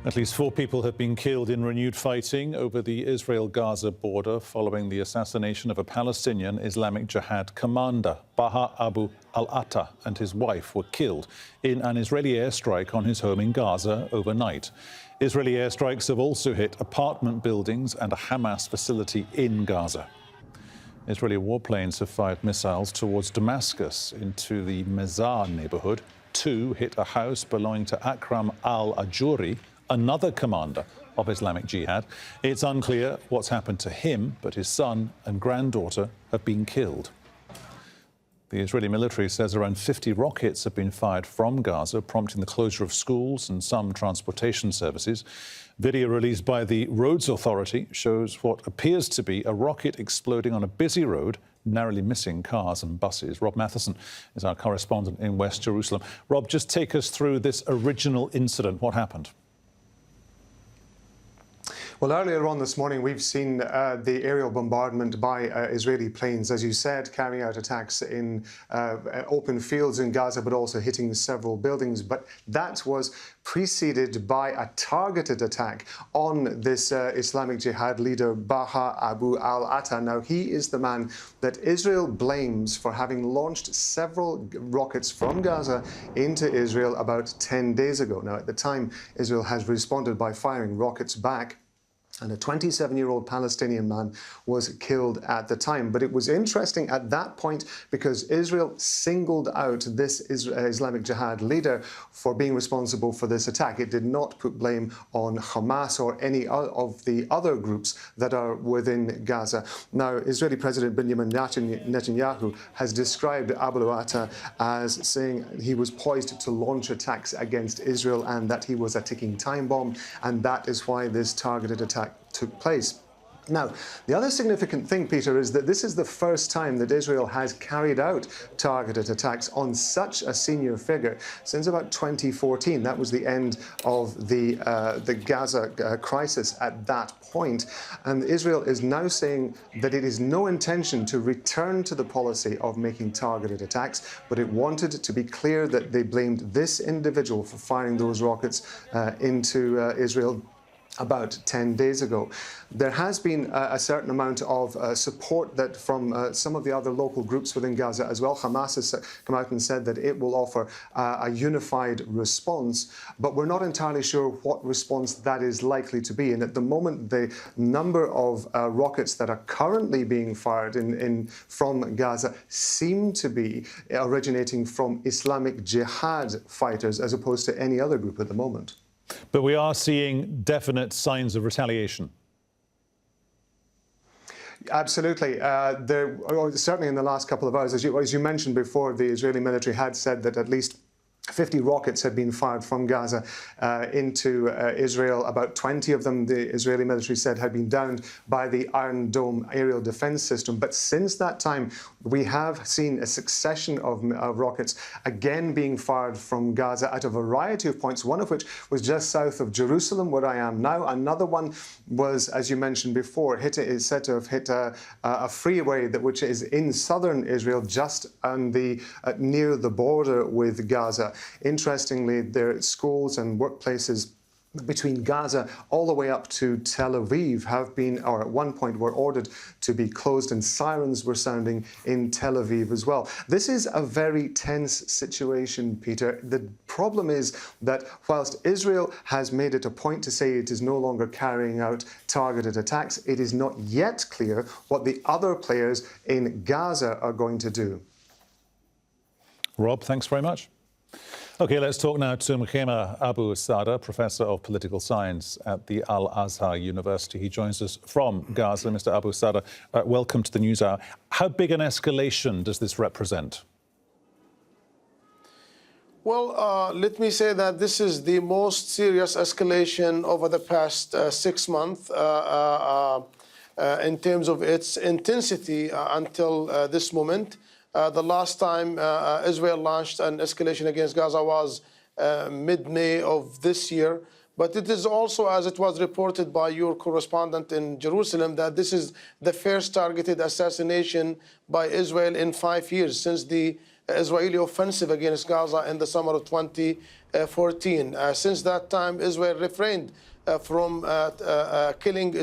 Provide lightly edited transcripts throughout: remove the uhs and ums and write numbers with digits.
At least 4 people have been killed in renewed fighting over the Israel-Gaza border following the assassination of a Palestinian Islamic Jihad commander. Baha Abu al-Atta and his wife were killed in an Israeli airstrike on his home in Gaza overnight. Israeli airstrikes have also hit apartment buildings and a Hamas facility in Gaza. Israeli warplanes have fired missiles towards Damascus into the Mezar neighborhood. 2 hit a house belonging to Akram al-Ajuri, another commander of Islamic Jihad. It's unclear what's happened to him, but his son and granddaughter have been killed. The Israeli military says around 50 rockets have been fired from Gaza, prompting the closure of schools and some transportation services. Video released by the Roads Authority shows what appears to be a rocket exploding on a busy road, narrowly missing cars and buses. Rob Matheson is our correspondent in West Jerusalem. Rob, just take us through this original incident. What happened? Well, earlier on this morning, we've seen the aerial bombardment by Israeli planes, as you said, carrying out attacks in open fields in Gaza, but also hitting several buildings. But that was preceded by a targeted attack on this Islamic Jihad leader, Baha Abu al-Atta. Now, he is the man that Israel blames for having launched several rockets from Gaza into Israel about 10 days ago. Now, at the time, Israel has responded by firing rockets back, and a 27-year-old Palestinian man was killed at the time. But it was interesting at that point because Israel singled out this Islamic Jihad leader for being responsible for this attack. It did not put blame on Hamas or any of the other groups that are within Gaza. Now, Israeli President Benjamin Netanyahu has described Abu al-Atta as saying he was poised to launch attacks against Israel and that he was a ticking time bomb, and that is why this targeted attack took place. Now, the other significant thing, Peter, is that this is the first time that Israel has carried out targeted attacks on such a senior figure since about 2014. That was the end of the Gaza crisis at that point. And Israel is now saying that it is no intention to return to the policy of making targeted attacks, but it wanted to be clear that they blamed this individual for firing those rockets into Israel about 10 days ago. There has been a certain amount of support that from some of the other local groups within Gaza as well. Hamas has come out and said that it will offer a unified response, but we're not entirely sure what response that is likely to be. And at the moment, the number of rockets that are currently being fired from Gaza seem to be originating from Islamic Jihad fighters as opposed to any other group at the moment. But we are seeing definite signs of retaliation. Absolutely. Certainly in the last couple of hours, as you mentioned before, the Israeli military had said that at least 50 rockets had been fired from Gaza into Israel. About 20 of them, the Israeli military said, had been downed by the Iron Dome aerial defense system. But since that time, we have seen a succession of rockets again being fired from Gaza at a variety of points, one of which was just south of Jerusalem, where I am now. Another one was, as you mentioned before, is said to have hit a freeway which is in southern Israel, just on near the border with Gaza. Interestingly, there are schools and workplaces between Gaza all the way up to Tel Aviv have been, or at one point were ordered to be closed, and sirens were sounding in Tel Aviv as well. This is a very tense situation, Peter. The problem is that whilst Israel has made it a point to say it is no longer carrying out targeted attacks, it is not yet clear what the other players in Gaza are going to do. Rob, thanks very much. OK, let's talk now to Mkhema Abu Sada, Professor of Political Science at the Al-Azhar University. He joins us from Gaza. Mr. Abu Sada, welcome to the NewsHour. How big an escalation does this represent? Well, let me say that this is the most serious escalation over the past 6 months in terms of its intensity until this moment. The last time Israel launched an escalation against Gaza was mid-May of this year. But it is also, as it was reported by your correspondent in Jerusalem, that this is the first targeted assassination by Israel in 5 years since the Israeli offensive against Gaza in the summer of 2022. 2014. Since that time, Israel refrained from killing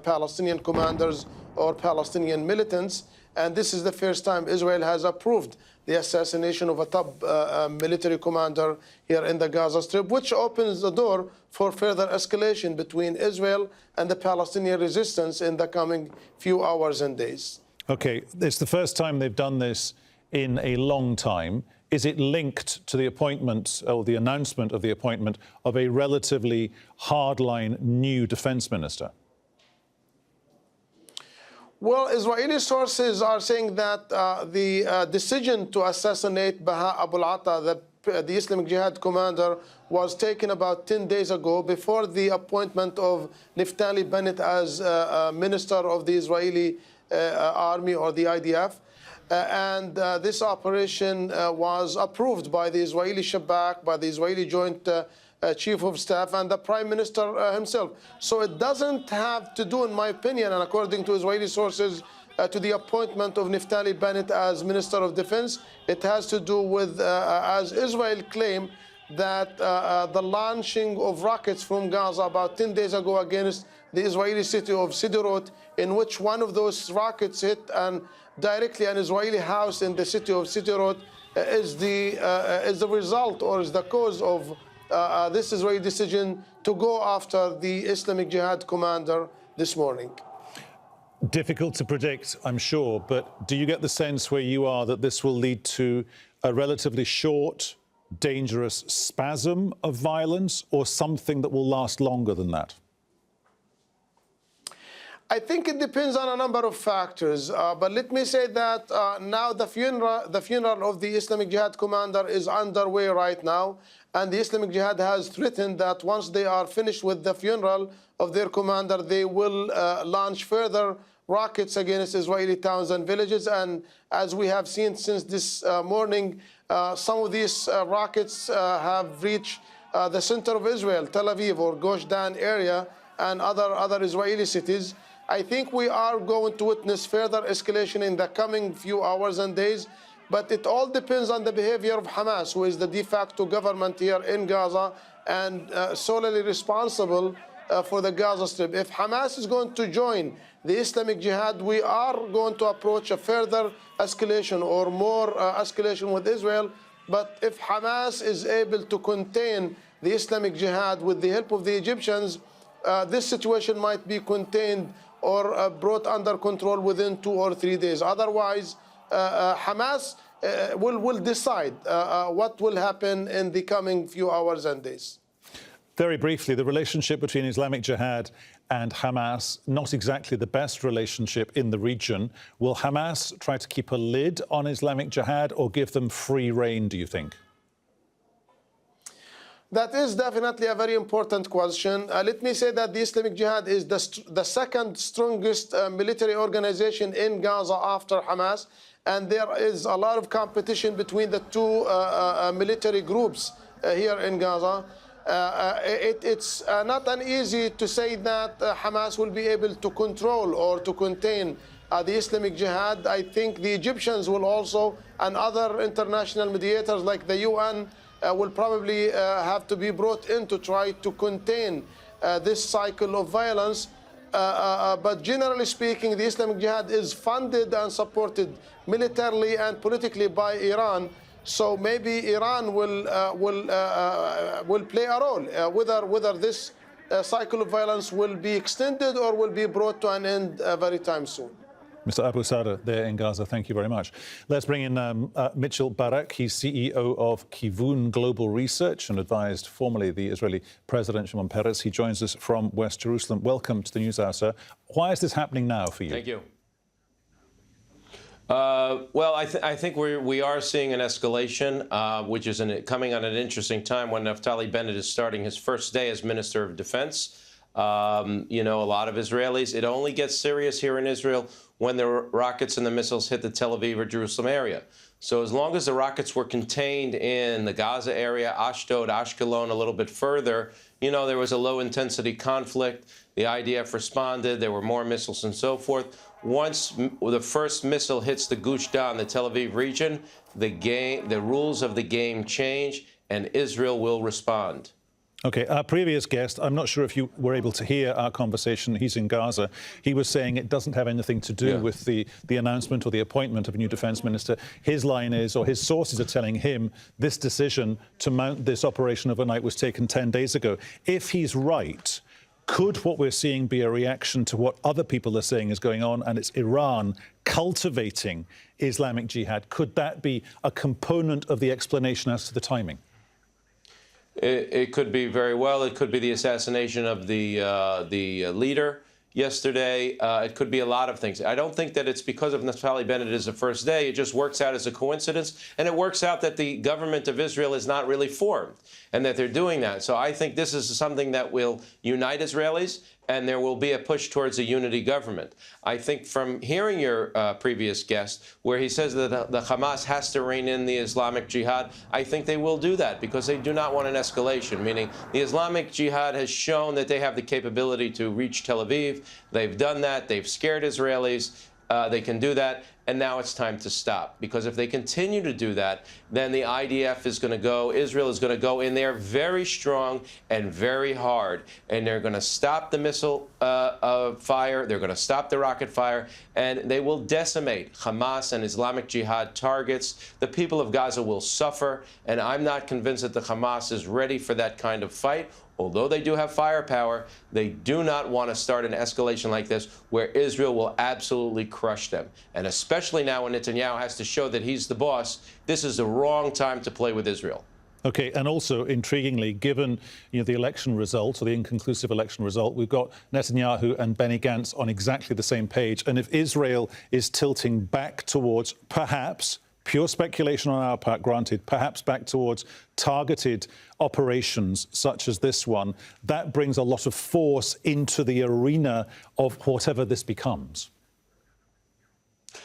Palestinian commanders or Palestinian militants. And this is the first time Israel has approved the assassination of a top military commander here in the Gaza Strip, which opens the door for further escalation between Israel and the Palestinian resistance in the coming few hours and days. OK, it's the first time they've done this in a long time. Is it linked to the appointment or the announcement of the appointment of a relatively hardline new defense minister? Well, Israeli sources are saying that the decision to assassinate Baha Abu al-Ata, the Islamic Jihad commander, was taken about 10 days ago before the appointment of Naftali Bennett as minister of the Israeli army or the IDF. And this operation was approved by the Israeli Shabak, by the Israeli Joint Chief of Staff and the Prime Minister himself. So it doesn't have to do, in my opinion, and according to Israeli sources, to the appointment of Naftali Bennett as Minister of Defense. It has to do with, as Israel claimed, that the launching of rockets from Gaza about 10 days ago against the Israeli city of Sderot, in which one of those rockets hit and directly an Israeli house in the city of Sderot, is the result or is the cause of this Israeli decision to go after the Islamic Jihad commander this morning. Difficult to predict, I'm sure, but do you get the sense where you are that this will lead to a relatively short, dangerous spasm of violence or something that will last longer than that? I think it depends on a number of factors, but let me say that now the funeral of the Islamic Jihad commander is underway right now, and the Islamic Jihad has threatened that once they are finished with the funeral of their commander, they will launch further rockets against Israeli towns and villages. And as we have seen since this morning, some of these rockets have reached the center of Israel, Tel Aviv or Gush Dan area, and other Israeli cities. I think we are going to witness further escalation in the coming few hours and days, but it all depends on the behavior of Hamas, who is the de facto government here in Gaza and solely responsible for the Gaza Strip. If Hamas is going to join the Islamic Jihad, we are going to approach a further escalation or more escalation with Israel. But if Hamas is able to contain the Islamic Jihad with the help of the Egyptians, this situation might be contained or brought under control within 2 or 3 days. Otherwise, Hamas will decide what will happen in the coming few hours and days. Very briefly, the relationship between Islamic Jihad and Hamas, not exactly the best relationship in the region. Will Hamas try to keep a lid on Islamic Jihad or give them free rein, do you think? That is definitely a very important question. Let me say that the Islamic Jihad is the second strongest military organization in Gaza after Hamas, and there is a lot of competition between the two military groups here in Gaza. It's not uneasy to say that Hamas will be able to control or to contain the Islamic Jihad. I think the Egyptians will also, and other international mediators like the UN, will probably have to be brought in to try to contain this cycle of violence. But generally speaking, the Islamic Jihad is funded and supported militarily and politically by Iran. So maybe Iran will play a role, whether this cycle of violence will be extended or will be brought to an end very time soon. Mr. Abu Sada there in Gaza, thank you very much. Let's bring in Mitchell Barak. He's CEO of Kivun Global Research and advised formerly the Israeli President Shimon Peres. He joins us from West Jerusalem. Welcome to the NewsHour, sir. Why is this happening now for you? Thank you. Well, I think we are seeing an escalation, which is coming at an interesting time when Naftali Bennett is starting his first day as Minister of Defense. You know, a lot of Israelis, it only gets serious here in Israel when the rockets and the missiles hit the Tel Aviv or Jerusalem area. So as long as the rockets were contained in the Gaza area, Ashdod, Ashkelon, a little bit further, you know, there was a low-intensity conflict. The IDF responded. There were more missiles and so forth. Once the first missile hits the Gush Dan, the Tel Aviv region, the rules of the game change, and Israel will respond. Okay, our previous guest, I'm not sure if you were able to hear our conversation. He's in Gaza. He was saying it doesn't have anything to do with the announcement or the appointment of a new defense minister. His line is, or his sources are telling him, this decision to mount this operation overnight was taken 10 days ago. If he's right, could what we're seeing be a reaction to what other people are saying is going on, and it's Iran cultivating Islamic Jihad? Could that be a component of the explanation as to the timing? It could be very well. It could be the assassination of the leader yesterday. It could be a lot of things. I don't think that it's because of Naftali Bennett is the first day. It just works out as a coincidence. And it works out that the government of Israel is not really formed and that they're doing that. So I think this is something that will unite Israelis, and there will be a push towards a unity government. I think from hearing your previous guest, where he says that the Hamas has to rein in the Islamic Jihad, I think they will do that because they do not want an escalation, meaning the Islamic Jihad has shown that they have the capability to reach Tel Aviv. They've done that. They've scared Israelis. They can do that. And now it's time to stop, because if they continue to do that, then the IDF is going to go, Israel is going to go in there very strong and very hard, and they're going to stop the missile fire, they're going to stop the rocket fire, and they will decimate Hamas and Islamic Jihad targets. The people of Gaza will suffer, and I'm not convinced that the Hamas is ready for that kind of fight. Although they do have firepower, they do not want to start an escalation like this where Israel will absolutely crush them. And especially now when Netanyahu has to show that he's the boss, this is the wrong time to play with Israel. Okay, and also, intriguingly, given the election result, or the inconclusive election result, we've got Netanyahu and Benny Gantz on exactly the same page. And if Israel is tilting back towards, perhaps, pure speculation on our part, granted, perhaps back towards targeted operations such as this one, that brings a lot of force into the arena of whatever this becomes.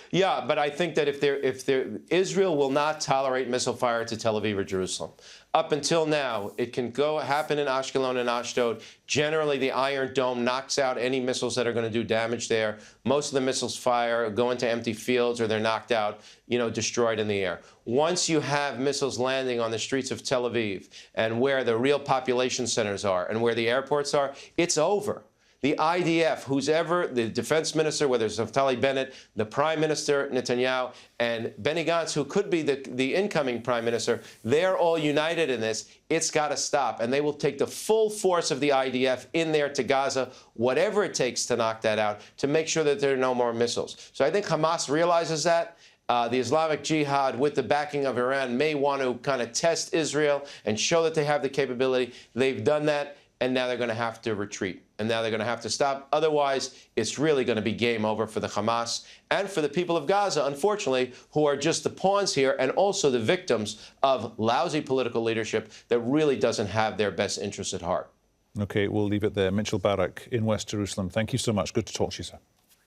Yeah, but I think that if Israel will not tolerate missile fire to Tel Aviv or Jerusalem. Up until now, it can happen in Ashkelon and Ashdod. Generally, the Iron Dome knocks out any missiles that are going to do damage there. Most of the missiles fire, go into empty fields, or they're knocked out, destroyed in the air. Once you have missiles landing on the streets of Tel Aviv and where the real population centers are and where the airports are, it's over. The IDF, who's ever the defense minister, whether it's Naftali Bennett, the prime minister, Netanyahu, and Benny Gantz, who could be the incoming prime minister, they're all united in this. It's got to stop. And they will take the full force of the IDF in there to Gaza, whatever it takes to knock that out, to make sure that there are no more missiles. So I think Hamas realizes that. The Islamic Jihad, with the backing of Iran, may want to kind of test Israel and show that they have the capability. They've done that. And now they're going to have to retreat. And now they're going to have to stop. Otherwise, it's really going to be game over for the Hamas and for the people of Gaza, unfortunately, who are just the pawns here and also the victims of lousy political leadership that really doesn't have their best interests at heart. OK, we'll leave it there. Mitchell Barak in West Jerusalem, thank you so much. Good to talk to you, sir.